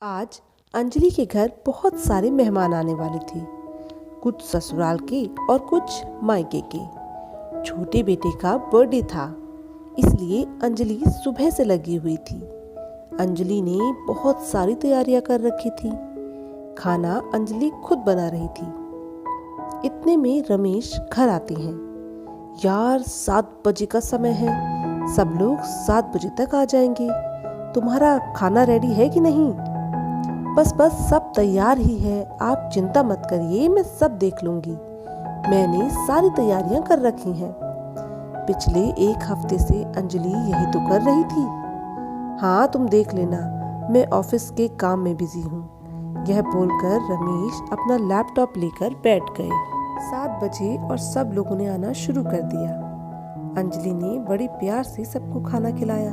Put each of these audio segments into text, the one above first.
आज अंजलि के घर बहुत सारे मेहमान आने वाले थे। कुछ ससुराल के और कुछ मायके के। छोटे बेटे का बर्थडे था, इसलिए अंजलि सुबह से लगी हुई थी। अंजलि ने बहुत सारी तैयारियां कर रखी थी। खाना अंजलि खुद बना रही थी। इतने में रमेश घर आते हैं। यार 7 बजे का समय है, सब लोग 7 बजे तक आ जाएंगे। तुम्हारा खाना रेडी है कि नहीं? बस सब तैयार ही है, आप चिंता मत करिए, मैं सब देख लूंगी। मैंने सारी तैयारियां कर रखी हैं। पिछले 1 हफ्ते से अंजलि यही तो कर रही थी। हाँ, तुम देख लेना, मैं ऑफिस के काम में बिजी हूँ। यह बोलकर रमेश अपना लैपटॉप लेकर बैठ गए। 7 बजे और सब लोगों ने आना शुरू कर दिया। अंजलि ने बड़े प्यार से सबको खाना खिलाया।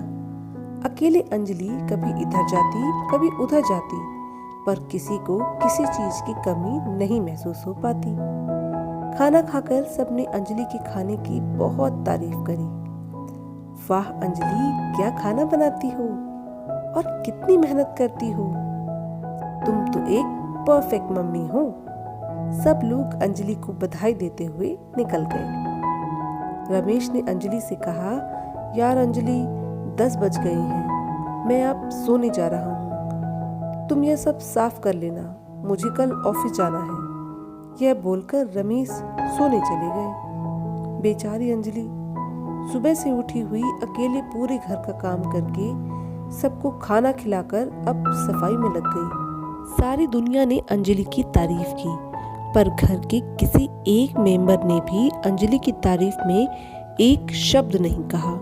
अकेले अंजलि कभी इधर जाती, कभी उधर जाती, पर किसी को किसी चीज की कमी नहीं महसूस हो पाती। खाना खाकर सबने अंजलि के खाने की बहुत तारीफ करी। वाह अंजलि, क्या खाना बनाती हो और कितनी मेहनत करती हो। तुम तो एक परफेक्ट मम्मी हो। सब लोग अंजलि को बधाई देते हुए निकल गए। रमेश ने अंजलि से कहा, यार अंजलि, 10 बज गए हैं, मैं अब सोने जा रहा हूँ। तुम यह सब साफ कर लेना, मुझे कल ऑफिस जाना है। यह बोलकर रमेश सोने चले गए। बेचारी अंजलि सुबह से उठी हुई अकेले पूरे घर का काम करके सबको खाना खिलाकर अब सफाई में लग गई। सारी दुनिया ने अंजलि की तारीफ की, पर घर के किसी एक मेंबर ने भी अंजलि की तारीफ में एक शब्द नहीं कहा।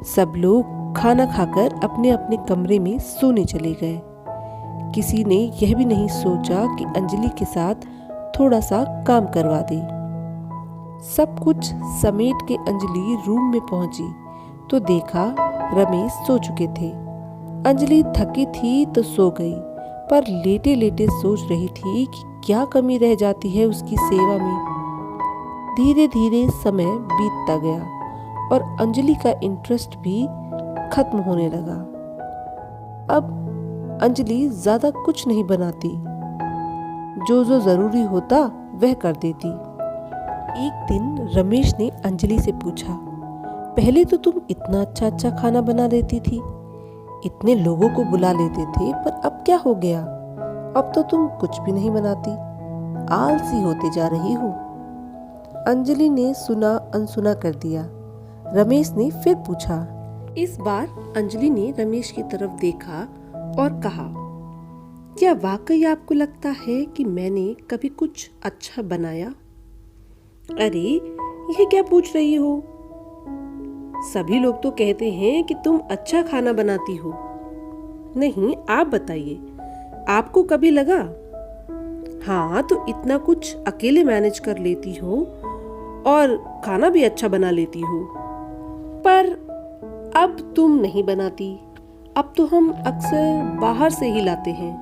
सब लोग खाना खाकर अपने अपने कमरे में सोने चले गए। किसी ने यह भी नहीं सोचा कि अंजलि के साथ थोड़ा सा काम करवा दे। सब कुछ समेट के अंजलि रूम में पहुंची तो देखा रमेश सो चुके थे। अंजलि थकी थी तो सो गई, पर लेटे लेटे सोच रही थी कि क्या कमी रह जाती है उसकी सेवा में। धीरे धीरे समय बीतता गया और अंजलि का इंटरेस्ट भी खत्म होने लगा। अब अंजलि ज्यादा कुछ नहीं बनाती, जो जरूरी होता वह कर देती। एक दिन रमेश ने अंजलि से पूछा, पहले तो तुम इतना अच्छा खाना बना देती थी, इतने लोगों को बुला लेते थे, पर अब क्या हो गया? अब तो तुम कुछ भी नहीं बनाती, आलसी होते जा रही हो। अंजलि ने सुना अनसुना कर दिया। रमेश ने फिर पूछा। इस बार अंजलि ने रमेश की तरफ देखा और कहा, क्या वाकई आपको लगता है कि मैंने कभी कुछ अच्छा बनाया? अरे, यह क्या पूछ रही हो? सभी लोग तो कहते हैं कि तुम अच्छा खाना बनाती हो। नहीं, आप बताइए, आपको कभी लगा? हाँ, तो इतना कुछ अकेले मैनेज कर लेती हो और खाना भी अच्छा बना लेती हो, पर अब तुम नहीं बनाती। अब तो हम अक्सर बाहर से ही लाते हैं।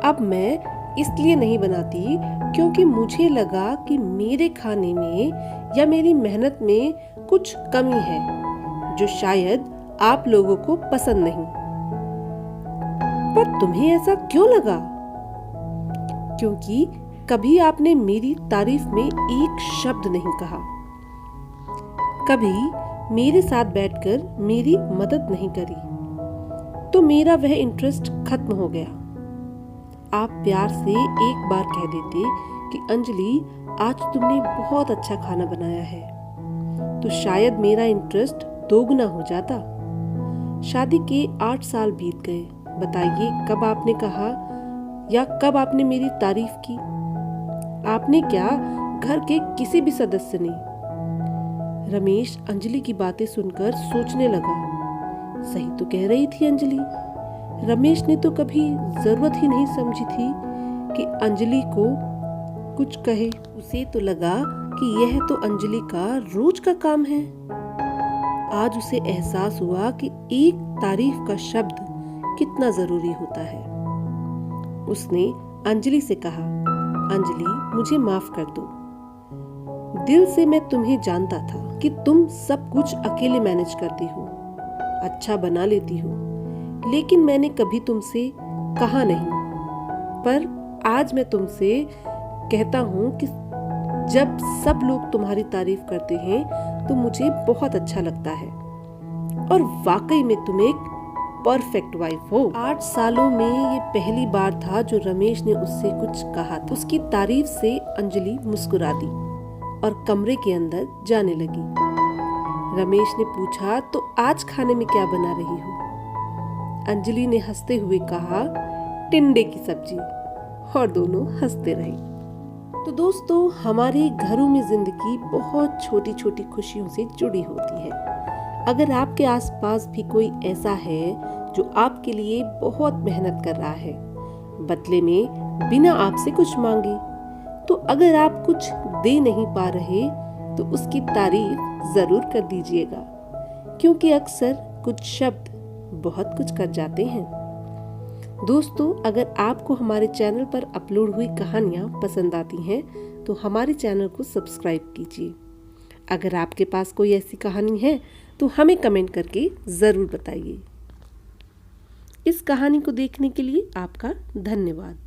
अब मैं इसलिए नहीं बनाती क्योंकि मुझे लगा कि मेरे खाने में या मेरी मेहनत में कुछ कमी है जो शायद आप लोगों को पसंद नहीं। पर तुम्हें ऐसा क्यों लगा? क्योंकि कभी आपने मेरी तारीफ में एक शब्द नहीं कहा, कभी मेरे साथ बैठकर मेरी मदद नहीं करी, तो मेरा वह इंटरेस्ट खत्म हो गया। आप प्यार से एक बार कह देते कि अंजलि, आज तुमने बहुत अच्छा खाना बनाया है, तो शायद मेरा इंटरेस्ट दोगुना हो जाता। शादी के 8 साल बीत गए। बताइए, कब आपने कहा या कब आपने मेरी तारीफ की? आपने क्या, घर के किसी भी सदस्य ने? रमेश अंजलि की बातें सुनकर सोचने लगा। सही तो कह रही थी अंजलि। रमेश ने तो कभी जरूरत ही नहीं समझी थी कि अंजलि को कुछ कहे। उसे तो लगा कि यह तो अंजलि का रोज का काम है। आज उसे एहसास हुआ कि एक तारीफ का शब्द कितना जरूरी होता है। उसने अंजलि से कहा, अंजलि, मुझे माफ कर दो। दिल से मैं तुम्हें जानता था कि तुम सब कुछ अकेले मैनेज करती हो, अच्छा बना लेती हो, लेकिन मैंने कभी तुमसे कहा नहीं, पर आज मैं तुमसे कहता हूँ कि जब सब लोग तुम्हारी तारीफ करते हैं तो मुझे बहुत अच्छा लगता है और वाकई में तुम एक परफेक्ट वाइफ हो। 8 सालों में ये पहली बार था जो रमेश ने उससे कुछ कहा था। उसकी तारीफ से अंजलि मुस्कुरा दी और कमरे के अंदर जाने लगी। रमेश ने पूछा, तो आज खाने में क्या बना रही हो? अंजलि ने हंसते हुए कहा, टिंडे की सब्जी, और दोनों हंसते रहे। तो दोस्तों, हमारे घरों में जिंदगी बहुत छोटी छोटी खुशियों से जुड़ी होती है। अगर आपके आसपास भी कोई ऐसा है जो आपके लिए बहुत मेहनत कर रहा है, बदले में बिना आपसे कुछ मांगे, तो अगर आप कुछ दे नहीं पा रहे तो उसकी तारीफ जरूर कर दीजिएगा, क्योंकि अक्सर कुछ शब्द बहुत कुछ कर जाते हैं। दोस्तों, अगर आपको हमारे चैनल पर अपलोड हुई कहानियाँ पसंद आती हैं तो हमारे चैनल को सब्सक्राइब कीजिए। अगर आपके पास कोई ऐसी कहानी है तो हमें कमेंट करके ज़रूर बताइए। इस कहानी को देखने के लिए आपका धन्यवाद।